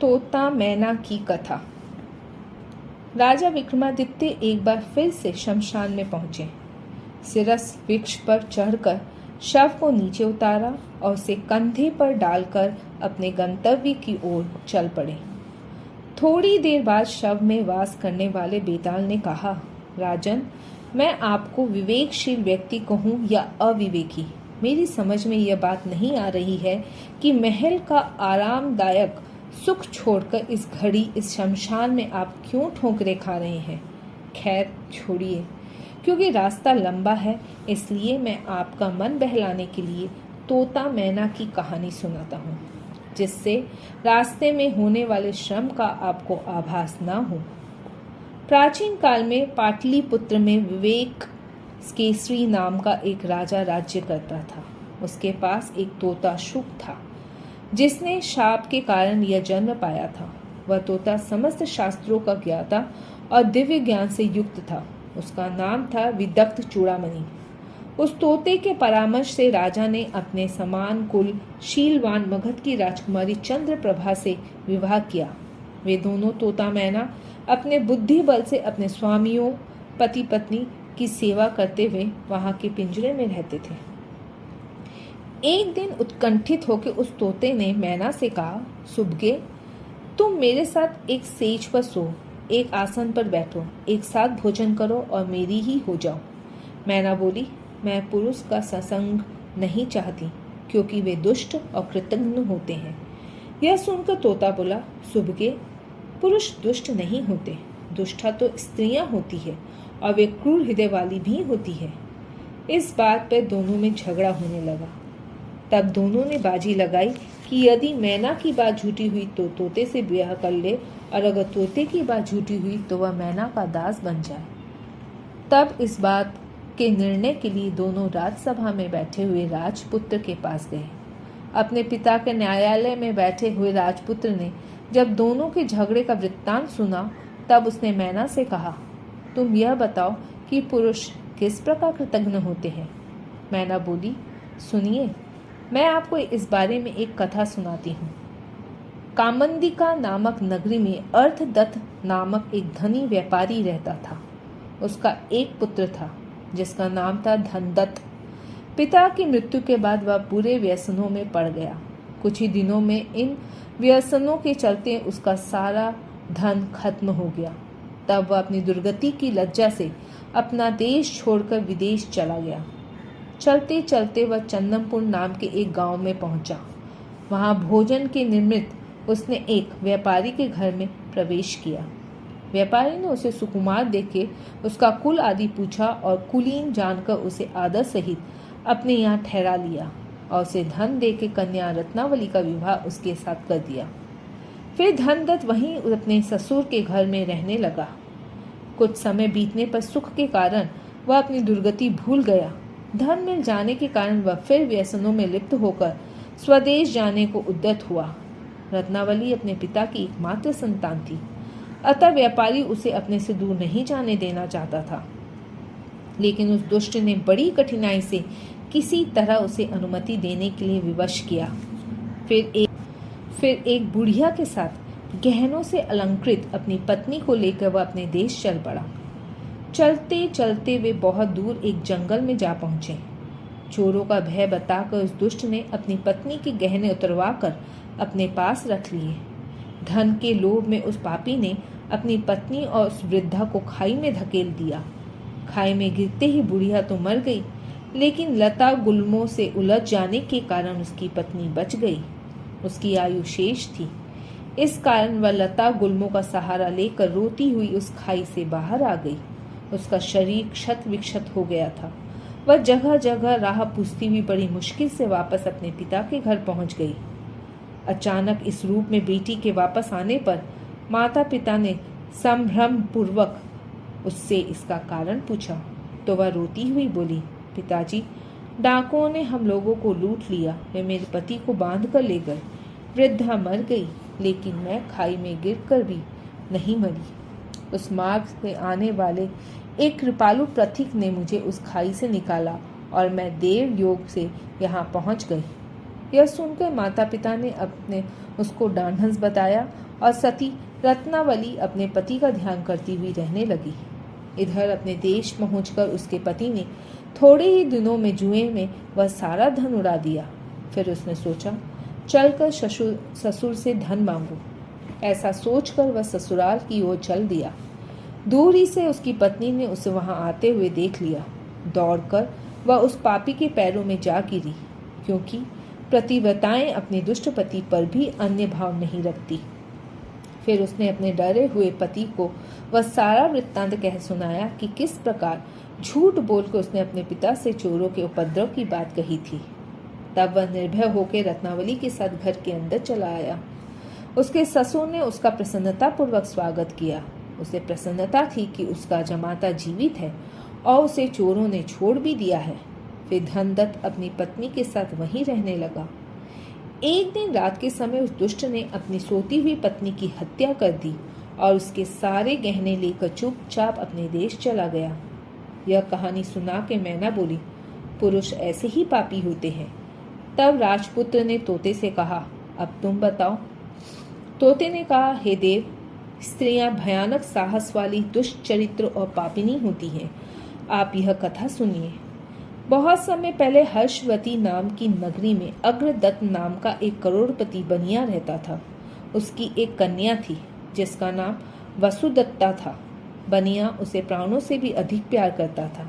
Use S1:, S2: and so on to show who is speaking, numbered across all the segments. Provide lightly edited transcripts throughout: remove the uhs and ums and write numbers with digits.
S1: तोता मैना की कथा। राजा विक्रमादित्य एक बार फिर से शमशान में पहुंचे। सिरस वृक्ष पर चढ़कर शव को नीचे उतारा और उसे कंधे पर डालकर अपने गंतव्य की ओर चल पड़े। थोड़ी देर बाद शव में वास करने वाले बेताल ने कहा, राजन, मैं आपको विवेकशील व्यक्ति कहूँ या अविवेकी, मेरी समझ में यह बात नहीं आ रही है कि महल का आरामदायक सुख छोड़कर इस घड़ी इस शमशान में आप क्यों ठोकरे खा रहे हैं। खैर छोड़िए, क्योंकि रास्ता लंबा है इसलिए मैं आपका मन बहलाने के लिए तोता मैना की कहानी सुनाता हूँ, जिससे रास्ते में होने वाले श्रम का आपको आभास न हो। प्राचीन काल में पाटलिपुत्र में विवेक केसरी नाम का एक राजा राज्य करता था। उसके पास एक तोता शुक था, जिसने शाप के कारण यह जन्म पाया था। वह तोता समस्त शास्त्रों का ज्ञाता और दिव्य ज्ञान से युक्त था। उसका नाम था विदग्ध चूड़ामणि। उस तोते के परामर्श से राजा ने अपने समान कुल शीलवान मगध की राजकुमारी चंद्रप्रभा से विवाह किया। वे दोनों तोता मैना अपने बुद्धि बल से अपने स्वामियों पति पत्नी की सेवा करते हुए वहां के पिंजरे में रहते थे। एक दिन उत्कंठित होकर उस तोते ने मैना से कहा, सुबगे, तुम मेरे साथ एक सेज पर सो, एक आसन पर बैठो, एक साथ भोजन करो और मेरी ही हो जाओ। मैना बोली, मैं पुरुष का सत्संग नहीं चाहती, क्योंकि वे दुष्ट और कृतघ्न होते हैं। यह सुनकर तोता बोला, सुबगे, पुरुष दुष्ट नहीं होते, दुष्टा तो स्त्रियां होती है और वे क्रूर हृदय वाली भी होती है। इस बात पर दोनों में झगड़ा होने लगा। तब दोनों ने बाजी लगाई कि यदि मैना की बात झूठी हुई तो तोते से ब्याह कर ले, और अगर तोते की बात झूठी हुई तो वह मैना का दास बन जाए। तब इस बात के निर्णय के लिए दोनों राजसभा में बैठे हुए राजपुत्र के पास गए। अपने पिता के न्यायालय में बैठे हुए राजपुत्र ने जब दोनों के झगड़े का वृत्तांत सुना, तब उसने मैना से कहा, तुम यह बताओ कि पुरुष किस प्रकार कृतघ्न होते हैं। मैना बोली, सुनिए, मैं आपको इस बारे में एक कथा सुनाती हूँ। कामंदिका नामक नगरी में अर्थदत्त नामक एक धनी व्यापारी रहता था। उसका एक पुत्र था जिसका नाम था धनदत्त। पिता की मृत्यु के बाद वह बुरे व्यसनों में पड़ गया। कुछ ही दिनों में इन व्यसनों के चलते उसका सारा धन खत्म हो गया। तब वह अपनी दुर्गति की लज्जा से अपना देश छोड़कर विदेश चला गया। चलते चलते वह चंदनपुर नाम के एक गांव में पहुंचा। वहां भोजन के निमित्त उसने एक व्यापारी के घर में प्रवेश किया। व्यापारी ने उसे सुकुमार देखे उसका कुल आदि पूछा और कुलीन जानकर उसे आदर सहित अपने यहाँ ठहरा लिया और उसे धन देके कन्या रत्नावली का विवाह उसके साथ कर दिया। फिर धनदत्त वहीं अपने ससुर के घर में रहने लगा। कुछ समय बीतने पर सुख के कारण वह अपनी दुर्गति भूल गया। धन मिल जाने के कारण वह फिर व्यसनों में लिप्त होकर स्वदेश जाने को उद्यत हुआ। रत्नावली अपने पिता की एकमात्र संतान थी, अतः व्यापारी उसे अपने से दूर नहीं जाने देना चाहता था। लेकिन उस दुष्ट ने बड़ी कठिनाई से किसी तरह उसे अनुमति देने के लिए विवश किया। फिर एक बुढ़िया के साथ गहनों से अलंकृत अपनी पत्नी को लेकर वह अपने देश चल पड़ा। चलते चलते वे बहुत दूर एक जंगल में जा पहुंचे। चोरों का भय बताकर उस दुष्ट ने अपनी पत्नी के गहने उतरवा कर अपने पास रख लिए। धन के लोभ में उस पापी ने अपनी पत्नी और उस वृद्धा को खाई में धकेल दिया। खाई में गिरते ही बुढ़िया तो मर गई, लेकिन लता गुल्मों से उलझ जाने के कारण उसकी पत्नी बच गई। उसकी आयु शेष थी। इस कारण वह लता गुल्मों का सहारा लेकर रोती हुई उस खाई से बाहर आ गई। उसका शरीर क्षत विक्षत हो गया था। वह जगह जगह राह पूछती हुई बड़ी मुश्किल से वापस अपने पिता के घर पहुंच गई। अचानक इस रूप में बेटी के वापस आने पर माता पिता ने संभ्रम पूर्वक उससे इसका कारण पूछा, तो वह रोती हुई बोली, पिताजी, डाकुओं ने हम लोगों को लूट लिया। वे मेरे पति को बांध कर ले गए। वृद्धा मर गई, लेकिन मैं खाई में गिरकर भी नहीं मरी। उस मार्ग से आने वाले एक कृपालु पथिक ने मुझे उस खाई से निकाला और मैं देव योग से यहाँ पहुँच गई। यह सुनकर माता पिता ने अपने उसको ढांढस बताया और सती रत्नावली अपने पति का ध्यान करती हुई रहने लगी। इधर अपने देश पहुंचकर उसके पति ने थोड़े ही दिनों में जुए में वह सारा धन उड़ा दिया। फिर उसने सोचा चलकर ससुर से धन मांगूं। ऐसा सोचकर वह ससुराल की ओर चल दिया। दूर ही से उसकी पत्नी ने उसे वहां आते हुए देख लिया। दौड़कर वह उस पापी के पैरों में जा गिरी, क्योंकि प्रतिव्रताएं अपने दुष्ट पति पर भी अन्य भाव नहीं रखती। फिर उसने अपने डरे हुए पति को वह सारा वृत्तांत कह सुनाया कि किस प्रकार झूठ बोलकर उसने अपने पिता से चोरों के उपद्रव की बात कही थी। तब वह निर्भय होकर रत्नावली के साथ घर के अंदर चला आया। उसके ससुर ने उसका प्रसन्नतापूर्वक स्वागत किया। उसे प्रसन्नता थी कि उसका जमाता जीवित है और उसे चोरों ने छोड़ भी दिया है। फिर धनदत्त अपनी पत्नी के साथ वहीं रहने लगा। एक दिन रात के समय उस दुष्ट ने अपनी सोती हुई पत्नी की हत्या कर दी और उसके सारे गहने लेकर चुपचाप अपने देश चला गया। यह कहानी सुना के मैना बोली, पुरुष ऐसे ही पापी होते हैं। तब राजपुत्र ने तोते से कहा, अब तुम बताओ। तोते ने कहा, हे देव, स्त्रियां भयानक साहस वाली, दुष्ट चरित्र और पापिनी होती हैं। आप यह कथा सुनिए। बहुत समय पहले हर्षवती नाम की नगरी में अग्रदत्त नाम का एक करोड़पति बनिया रहता था। उसकी एक कन्या थी जिसका नाम वसुदत्ता था। बनिया उसे प्राणों से भी अधिक प्यार करता था।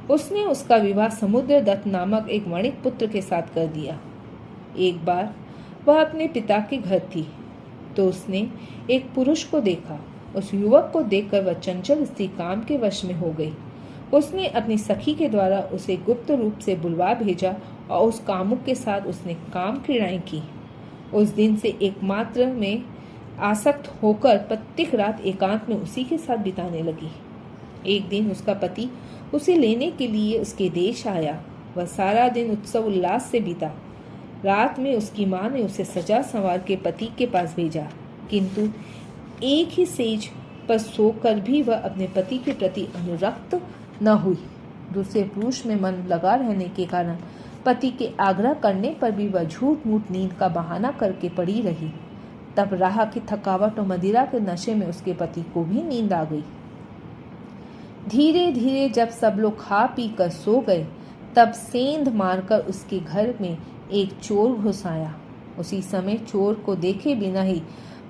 S1: उसने उसका विवाह समुद्रदत्त नामक एक वणिक पुत्र के साथ कर दिया। एक बार वह अपने पिता के घर थी तो उसने एक पुरुष को देखा। उस युवक को देखकर वह चंचल स्त्री काम के वश में हो गई। उसने अपनी सखी के द्वारा उसे गुप्त रूप से बुलवा भेजा और उस कामुक के साथ उसने काम क्रीड़ाएं की। उस दिन से एकमात्र में आसक्त होकर प्रत्येक रात एकांत में उसी के साथ बिताने लगी। एक दिन उसका पति उसे लेने के लिए उसके देश आया। वह सारा दिन उत्सव उल्लास से बीता। रात में उसकी माँ ने उसे सजा संवार के पति के पास भेजा, किंतु एक ही सेज पर सोकर भी वह अपने पति के प्रति अनुरक्त न हुई। दूसरे पुरुष में मन लगा रहने के कारण पति के आग्रह करने पर भी वह झूठ मूठ नींद का बहाना करके पड़ी रही। तब राह की थकावट और मदिरा के नशे में उसके पति को भी नींद आ गई। धीरे धीरे जब सब लोग खा पी कर सो गए, तब सेंध मारकर उसके घर में एक चोर घुस आया। उसी समय चोर को देखे बिना ही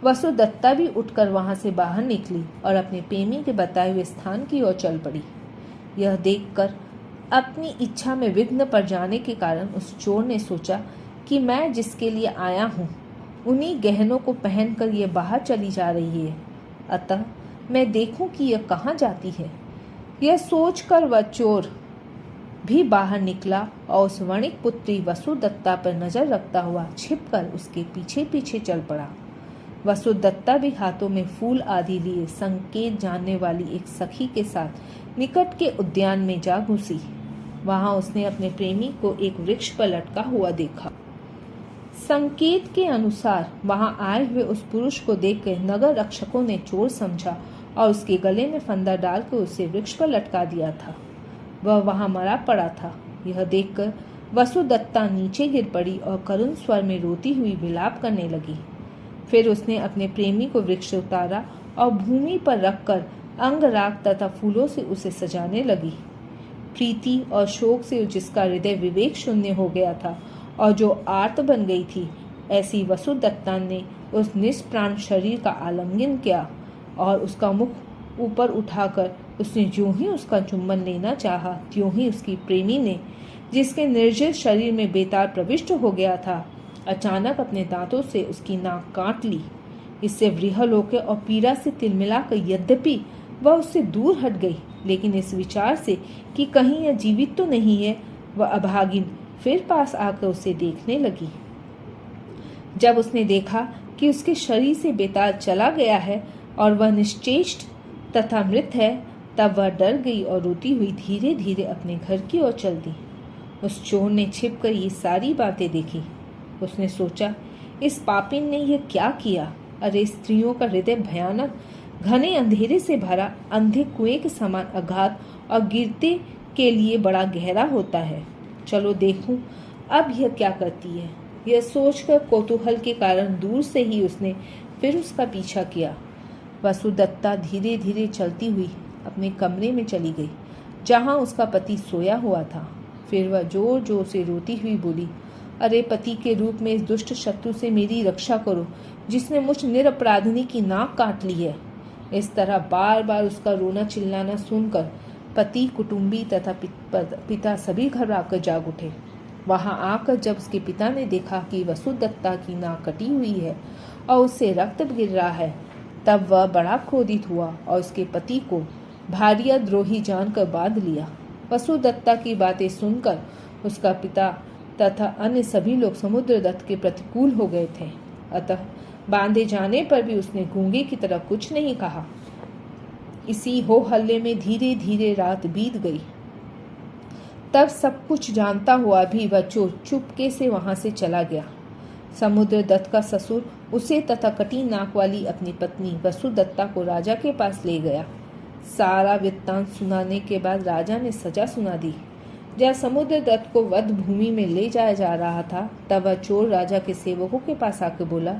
S1: वसुदत्ता भी उठकर वहां से बाहर निकली और अपने प्रेमी के बताए हुए स्थान की ओर चल पड़ी। यह देखकर अपनी इच्छा में विघ्न पड़ जाने के कारण उस चोर ने सोचा कि मैं जिसके लिए आया हूँ उन्हीं गहनों को पहनकर यह बाहर चली जा रही है, अतः मैं देखूं कि यह कहाँ जाती है। यह सोचकर वह चोर भी बाहर निकला और उस वणिक पुत्री वसुदत्ता पर नजर रखता हुआ छिपकर उसके पीछे पीछे चल पड़ा। वसुदत्ता भी हाथों में फूल आदि लिए संकेत जानने वाली एक सखी के साथ निकट के उद्यान में जा घुसी। वहां उसने अपने प्रेमी को एक वृक्ष पर लटका हुआ देखा। संकेत के अनुसार वहां आए हुए उस पुरुष को देखकर नगर रक्षकों ने चोर समझा और उसके गले में फंदा डालकर उसे वृक्ष पर लटका दिया था। वह वहां मरा पड़ा था। यह देखकर वसुदत्ता नीचे गिर पड़ी और करुण स्वर में रोती हुई विलाप करने लगी। फिर उसने अपने प्रेमी को वृक्ष से उतारा और भूमि पर रखकर अंगराग तथा फूलों से उसे सजाने लगी। प्रीति और शोक से जिसका हृदय विवेक शून्य हो गया था और जो आर्त बन गई थी, ऐसी वसुदत्ता ने उस निष्प्राण शरीर का आलिंगन किया और उसका मुख ऊपर उठाकर उसने जो ही उसका चुंबन लेना चाहा, त्यों ही उसकी प्रेमी ने, जिसके निर्जीव शरीर में बेतार प्रविष्ट हो गया था, अचानक अपने दांतों से उसकी नाक काट ली। इससे विह्वल होकर और पीड़ा से तिलमिलाकर यद्यपि वह उससे दूर हट गई, लेकिन इस विचार से कि कहीं यह जीवित तो नहीं है, वह अभागिन फिर पास आकर उसे देखने लगी। जब उसने देखा कि उसके शरीर से बेताल चला गया है और वह निश्चेष्ट तथा मृत है, तब वह डर गई और रोती हुई धीरे धीरे अपने घर की ओर चल दी। उस चोर ने छिपकर ये सारी बातें देखी। उसने सोचा, इस पापिन ने यह क्या किया। अरे स्त्रियों का हृदय भयानक घने अंधेरे से भरा अंधे कुएं के समान अगाध और गिरते के लिए बड़ा गहरा होता है। चलो देखूं अब यह क्या करती है। यह सोचकर कौतूहल के कारण दूर से ही उसने फिर उसका पीछा किया। वसुदत्ता धीरे धीरे चलती हुई अपने कमरे में चली गई, जहां उसका पति सोया हुआ था। फिर वह जोर जोर से रोती हुई बोली, अरे पति के रूप में इस दुष्ट शत्रु से मेरी रक्षा करो, जिसने मुझ निरपराधिनी की नाक काट ली है। इस तरह बार बार उसका रोना चिल्लाना सुनकर पति, कुटुंबी तथा पिता सभी घबराकर जाग उठे। वहां आकर जब उसके पिता ने देखा कि वसुदत्ता की नाक कटी हुई है और उससे रक्त गिर रहा है, तब वह बड़ा क्रोधित हुआ और उसके पति को भारिया द्रोही जानकर बांध लिया। वसुदत्ता की बातें सुनकर उसका पिता तथा अन्य सभी लोग समुद्रदत्त के प्रतिकूल हो गए थे, अतः बांधे जाने पर भी उसने गूंगे की तरह कुछ नहीं कहा। इसी हो हल्ले में धीरे धीरे रात बीत गई। तब सब कुछ जानता हुआ भी वह चोर चुपके से वहां से चला गया। समुद्रदत्त का ससुर उसे तथा कटी नाक वाली अपनी पत्नी वसुदत्ता को राजा के पास ले गया। सारा वृत्तांत सुनाने के बाद राजा ने सजा सुना दी। जब समुद्रदत्त को वध भूमि में ले जाया जा रहा था, तब वह चोर राजा के सेवकों के पास आकर बोला,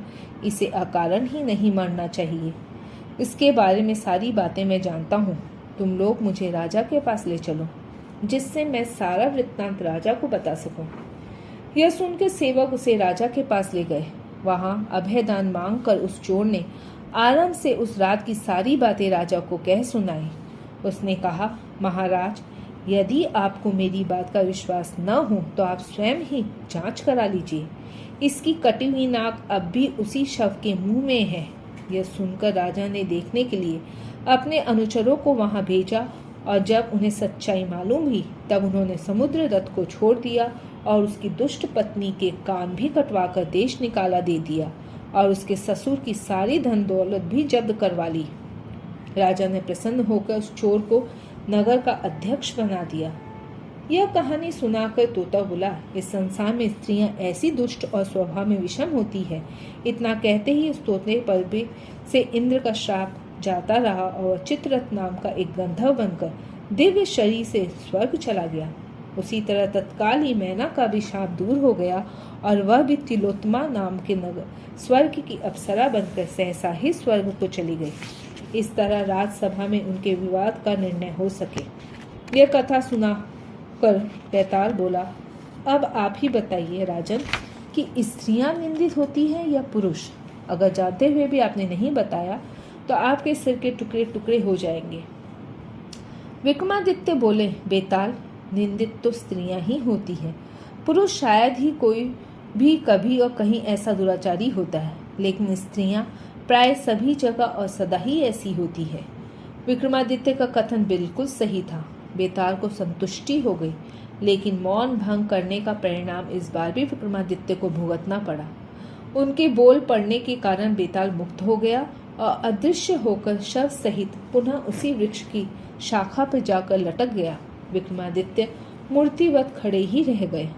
S1: इसे अकारण ही नहीं मारना चाहिए। इसके बारे में सारी बातें मैं जानता हूँ। तुम लोग मुझे राजा के पास ले चलो, जिससे मैं सारा वृत्तांत राजा को बता सकूं। यह सुनकर सेवक उसे राजा के पास ले गए। वहां अभयदान मांगकर उस चोर ने आराम से उस रात की सारी बातें राजा को कह सुनाई। उसने कहा, महाराज, यदि आपको मेरी बात का विश्वास न हो तो आप स्वयं ही जांच करा लीजिए। इसकी कटी हुई नाक अब भी उसी शव के मुंह में है। यह सुनकर राजा ने देखने के लिए अपने अनुचरों को वहां भेजा, और जब उन्हें सच्चाई मालूम हुई तब उन्होंने समुद्रदत्त को छोड़ दिया और उसकी दुष्ट पत्नी के कान भी कटवाकर देश निकाला दे दिया और उसके ससुर की सारी धन दौलत भी जब्त करवा ली। राजा ने प्रसन्न होकर उस चोर को नगर का अध्यक्ष बना दिया। यह कहानी सुनाकर तोता बोला, इस संसार में स्त्रियां ऐसी दुष्ट और स्वभाव में विषम होती है। इतना कहते ही उस तोते पर भी से इंद्र का श्राप जाता रहा और चित्ररथ नाम का एक गंधर्व बनकर दिव्य शरीर से स्वर्ग चला गया। उसी तरह तत्काल ही मैना का भी शाप दूर हो गया और वह भी तिलोत्तमा नाम के नगर स्वर्ग की अप्सरा बनकर सहसा ही स्वर्ग को चली गई। इस तरह राजसभा में उनके विवाद का निर्णय हो सके। यह कथा सुना कर बैताल बोला, अब आप ही बताइए राजन कि स्त्रियां निंदित होती हैं या पुरुष? अगर जानते हुए भी आपने नहीं बताया तो आपके सिर के टुकड़े टुकड़े हो जाएंगे। विक्रमादित्य बोले, बेताल, निंदित तो स्त्रियां ही होती हैं। पुरुष शायद ही कोई भी कभी और कहीं ऐसा दुराचारी होता है, लेकिन स्त्रियां प्राय सभी जगह और सदा ही ऐसी होती है। विक्रमादित्य का कथन बिल्कुल सही था। बेताल को संतुष्टि हो गई, लेकिन मौन भंग करने का परिणाम इस बार भी विक्रमादित्य को भुगतना पड़ा। उनके बोल पड़ने के कारण बेताल मुक्त हो गया और अदृश्य होकर शव सहित पुनः उसी वृक्ष की शाखा पर जाकर लटक गया। विक्रमादित्य मूर्तिवत खड़े ही रह गए।